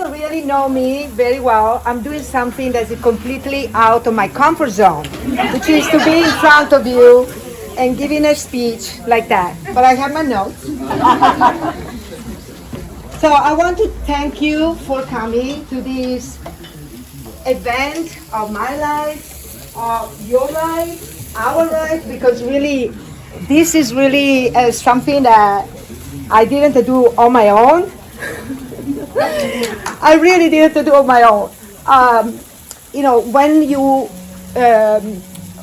don't really know me very well, I'm doing something that is completely out of my comfort zone, which is to be in front of you and giving a speech like that. But I have my notes. So I want to thank you for coming to this event of my life, of your life, our life, because really, this is really something that I didn't do on my own. I really didn't do on my own.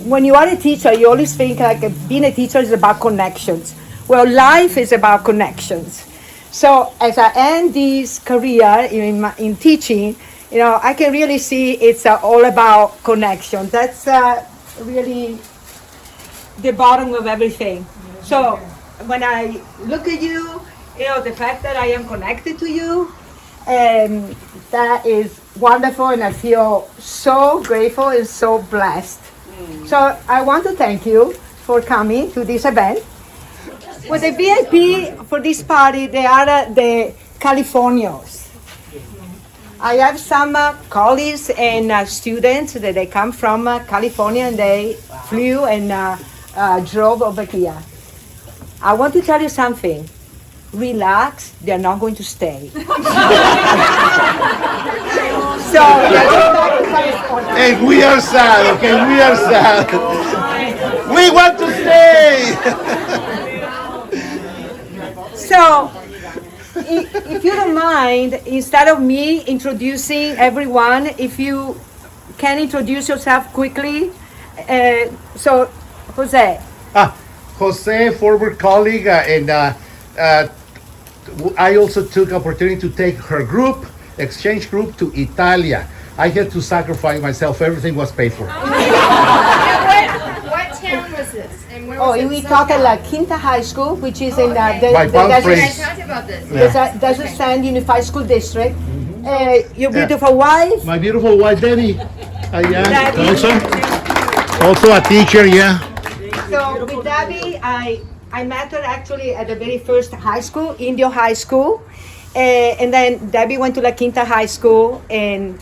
When you are a teacher, you always think like being a teacher is about connections. Well, life is about connections. So as I end this career in teaching, I can really see it's all about connection. That's really the bottom of everything. So when I look at you, the fact that I am connected to you, that is wonderful, and I feel so grateful and so blessed. So I want to thank you for coming to this event. Well, the VIP for this party, they are the Californios. I have some colleagues and students that they come from California, and they flew and drove over here. I want to tell you something. Relax, they're not going to stay. So, and we are sad, okay? We are sad. We want to stay. So, if you don't mind, instead of me introducing everyone, if you can introduce yourself quickly. So, Jose. Jose, former colleague, and I also took opportunity to take her group, exchange group, to Italia. I had to sacrifice myself. Everything was paid for. What town was this? And where was it? We talk at La Quinta High School, which is in By the Palm Springs. I talked about this. Desert Sand Unified School District. Your beautiful wife. My beautiful wife, Debbie. Debbie. Also a teacher, yeah. So with Debbie, I met her actually at the very first high school, Indio High School. And then Debbie went to La Quinta High School, and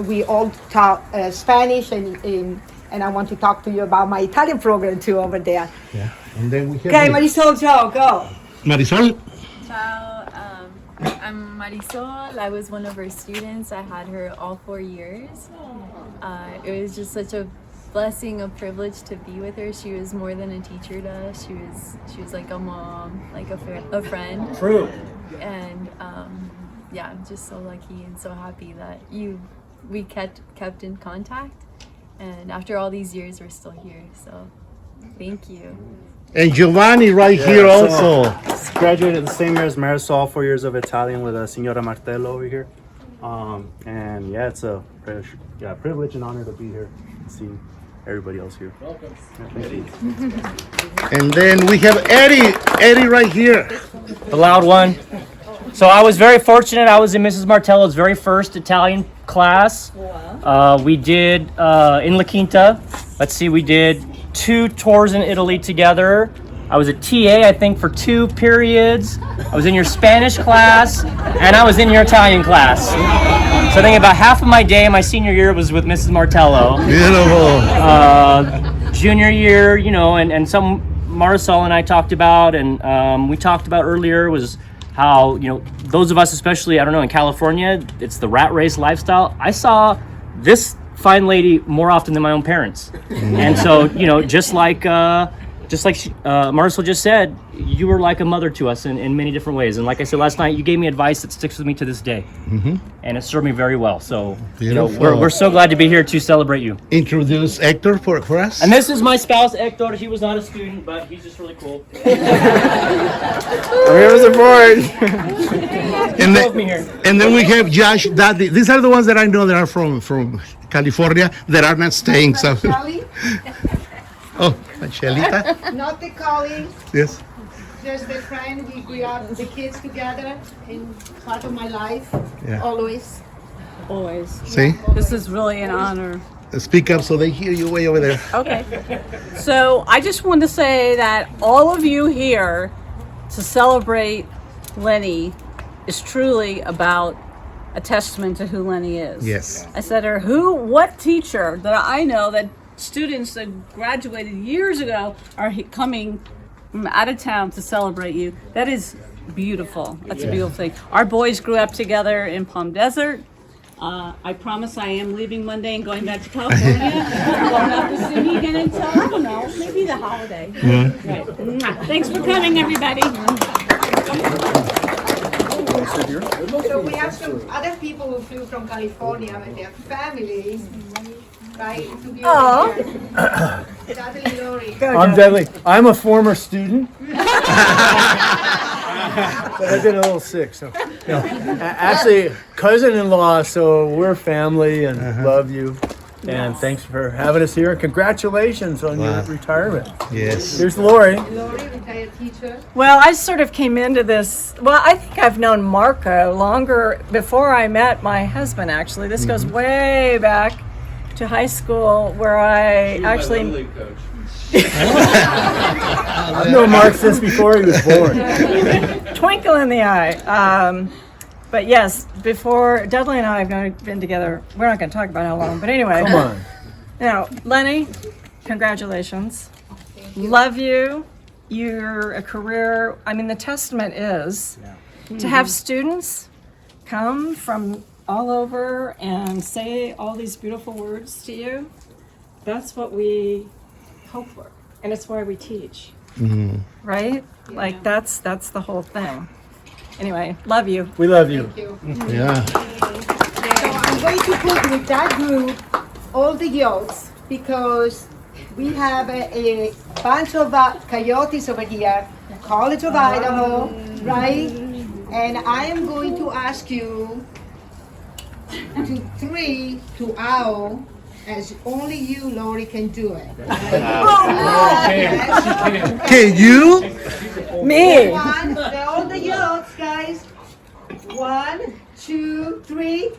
we all taught Spanish, and I want to talk to you about my Italian program too over there. Yeah. And then we have Okay, Marisol, Joe, go. Marisol. Ciao, I'm Marisol. I was one of her students. I had her all 4 years. It was just such a blessing, a privilege to be with her. She was more than a teacher to us. She was like a mom, like a friend. True. And I'm just so lucky and so happy that we kept in contact. And after all these years, we're still here. So thank you. And Giovanni right here also. Graduated the same year as Marisol, 4 years of Italian with Signora Martello over here. And yeah, it's a privilege and honor to be here and see everybody else here. Welcome. Yeah, thank you. And then we have Eddie right here. The loud one. So I was very fortunate. I was in Mrs. Martello's very first Italian class. We did in La Quinta. Let's see, we did 2 tours in Italy together. I was a TA, I think, for 2 periods. I was in your Spanish class, and I was in your Italian class. So I think about half of my day, my senior year, was with Mrs. Martello. Beautiful. Junior year, and some Marisol and I talked about, and we talked about earlier was how, those of us, especially, I don't know, in California, it's the rat race lifestyle. I saw this fine lady more often than my own parents. And so, just like Marisol just said, you were like a mother to us in many different ways. And like I said last night, you gave me advice that sticks with me to this day. Mm-hmm. And it served me very well. So, we're so glad to be here to celebrate you. Introduce Hector for us. And this is my spouse, Hector. He was not a student, but he's just really cool. I'm here to support. And then we have Josh, Daddy. These are the ones that I know that are from California that are not staying. So. Oh, Angelita. Not the colleagues, Yes. just the friend. We grew up, the kids together, in part of my life, Yeah. always. Always. See? This is really an honor. Speak up so they hear you way over there. Okay. So I just want to say that all of you here to celebrate Lenny is truly about a testament to who Lenni is. Yes. I said to her, what teacher that I know that students that graduated years ago are coming from out of town to celebrate you? That is beautiful. That's a beautiful thing. Our boys grew up together in Palm Desert. I promise I am leaving Monday and going back to California. You won't have to see me again until, I don't know, maybe the holiday. Right. Mwah. Thanks for coming, everybody. So we have some other people who flew from California with their families, right? To be over here. Dudley, Lori. I'm Dudley. I'm a former student. But I've been a little sick, so. No. Actually, cousin-in-law, so we're family and love you. And thanks for having us here. Congratulations on your retirement. Yes. Here's Lori. Lori, retired teacher. Well, I sort of came into this, well, I think I've known Marco longer before I met my husband, actually. This goes way back to high school where I actually... I've known Mark since before he was born. Twinkle in the eye. But yes, before Dudley and I have been together, we're not going to talk about how long, but anyway. Come on. Now, Lenni, congratulations. Love you. You're a career, I mean, the testament is to have students come from all over and say all these beautiful words to you. That's what we hope for, and it's why we teach, right? Like that's the whole thing. Anyway, love you. We love you. Yeah. So I'm going to put with that group all the yolks because we have a bunch of coyotes over here, College of Idaho, right? And I am going to ask you to 3 to owl, as only you, Lori, can do it. Can you? Me. One, all the yolks, guys. 1, 2, 3.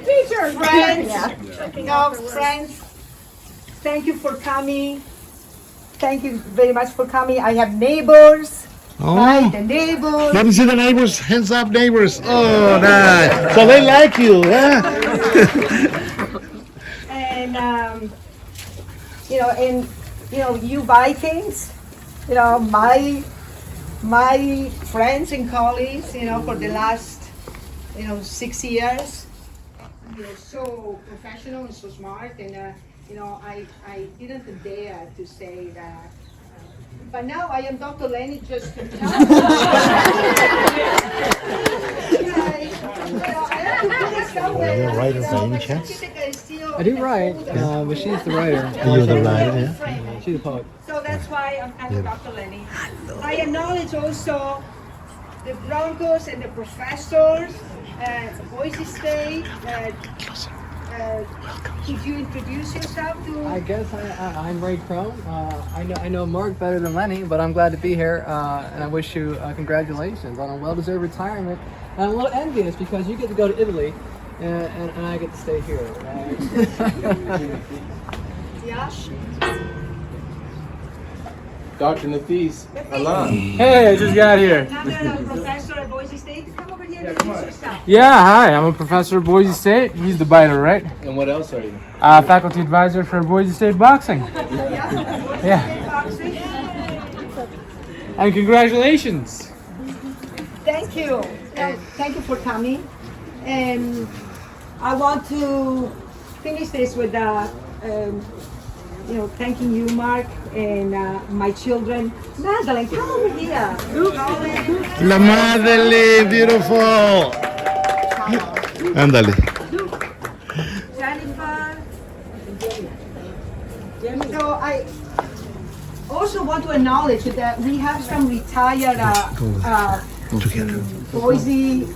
Teacher. Friends, thank you for coming. Thank you very much for coming. I have neighbors. Right, Oh. the neighbors. Let me see the neighbors. Hands up, neighbors. Oh, nice. So they like you, yeah? And you buy things. My friends and colleagues, for the last 6 years, so professional and so smart, and I didn't dare to say that. But now I am Dr. Lenni just to tell You're a writer by any chance? I do write, but she's the writer. You're the writer, yeah? She's the poet. So that's why I'm Dr. Lenni. I acknowledge also the Broncos and the professors at Boise State. Could you introduce yourself to? I guess I'm Ray Crone. I know Mark better than Lenni, but I'm glad to be here, and I wish you congratulations on a well-deserved retirement. And I'm a little envious because you get to go to Italy, and I get to stay here. Yeah. Dr. Nafis, Alan. Hey, I just got here. Another professor at Boise State. Come over here and introduce yourself. Yeah, hi. I'm a professor at Boise State. He's the biter, right? And what else are you? Faculty advisor for Boise State Boxing. Yeah. And congratulations. Thank you. Thank you for coming. And I want to finish this with thanking you, Mark, and my children. Madeline, come over here. La Madeline, beautiful. Ándale. Jennifer. So I also want to acknowledge that we have some retired Boise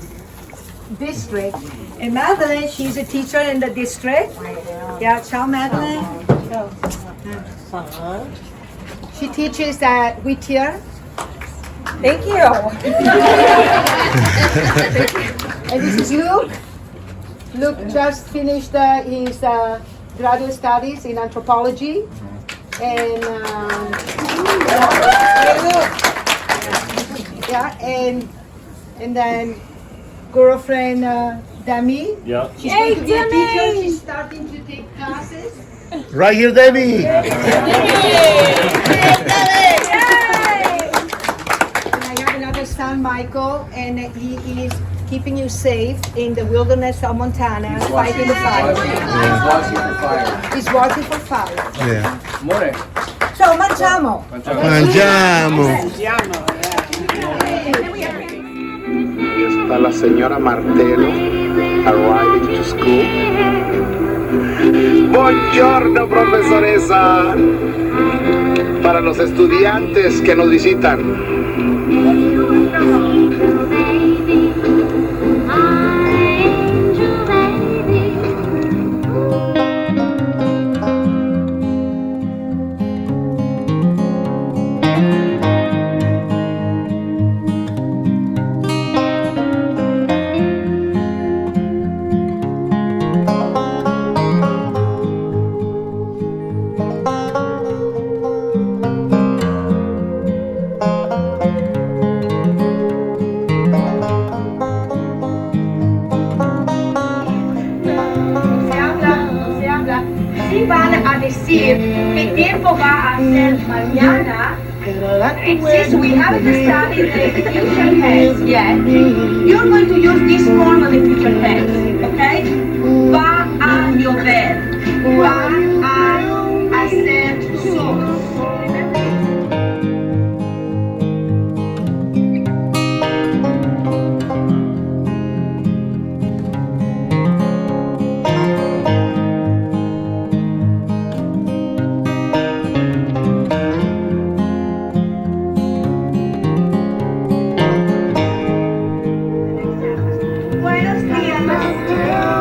district. And Madeline, she's a teacher in the district. Yeah, ciao Madeline. She teaches at Whittier. Thank you. And this is Luke. Luke just finished his graduate studies in anthropology. and yeah, and then girlfriend Demi. Yeah. She's going to be a teacher. She's starting to take classes. Right here, Debbie. And I have another son, Michael, and he is keeping you safe in the wilderness of Montana, fighting the fire. He's watching the fire. He's watching for fire. Yeah. More. So, mangiamo. Mangiamo. Y está la señora Martello arriving to school. Buongiorno, profesoresa. Para los estudiantes que nos visitan. Si van a decir qué tiempo va a ser mañana, since we haven't studied the future tense yet, you're going to use this form of the future tense, okay? Va a llover, va a hacer sol.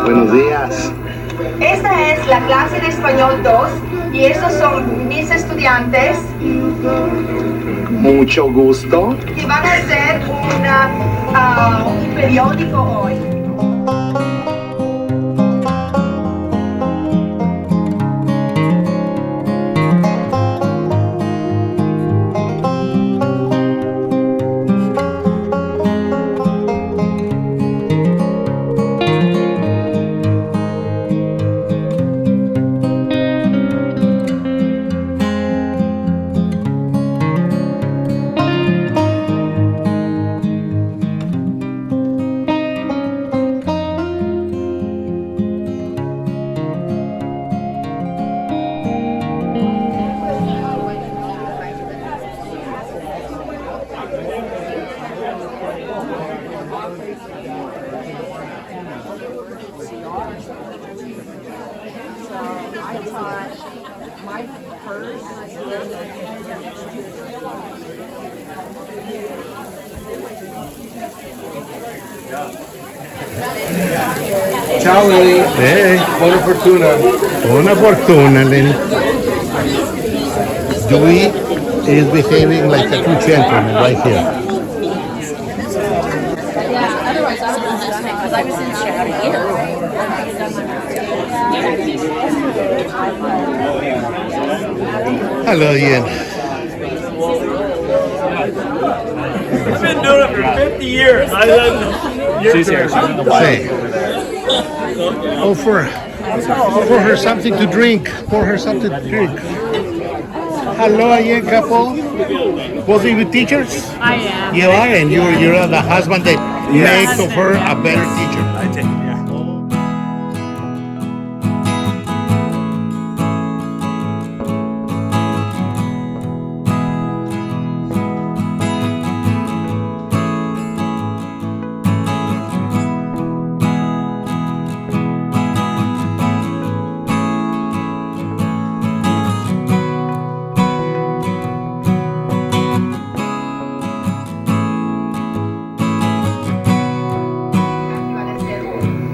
Buenos días. Esta es la clase de español 2 y estos son mis estudiantes Mucho gusto. que van a hacer un periódico hoy. Ciao, Lenni. Hey. Buona fortuna. Buona fortuna, Lenny. Dewey is behaving like a true gentleman right here. Hello, Ian. We've been doing it for 50 years. She's here. Say, pour her something to drink. Pour her something to drink. Hello, Ian couple. Both of you teachers? I am. You are, and you're the husband that makes of her a better teacher. I take it, yeah.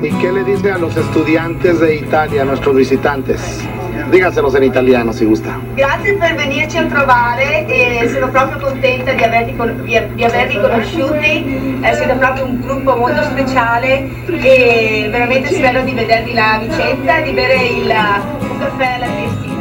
¿Y qué le dice a los estudiantes de Italia, a nuestros visitantes? Dígaselos en italiano si gusta. Grazie per venirci a trovare e sono proprio contenta di avervi conosciuti, siete proprio un gruppo molto speciale e veramente spero di vedervi là a Vicenza e di bere un caffè alla Triestina.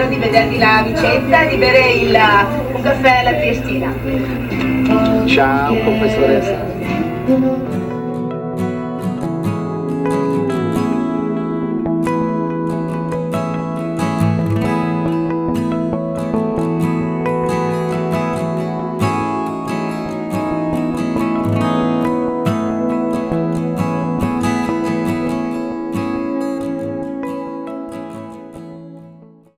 spero di vedervi la Vicenza e di bere un caffè alla Triestina. Ciao professoressa.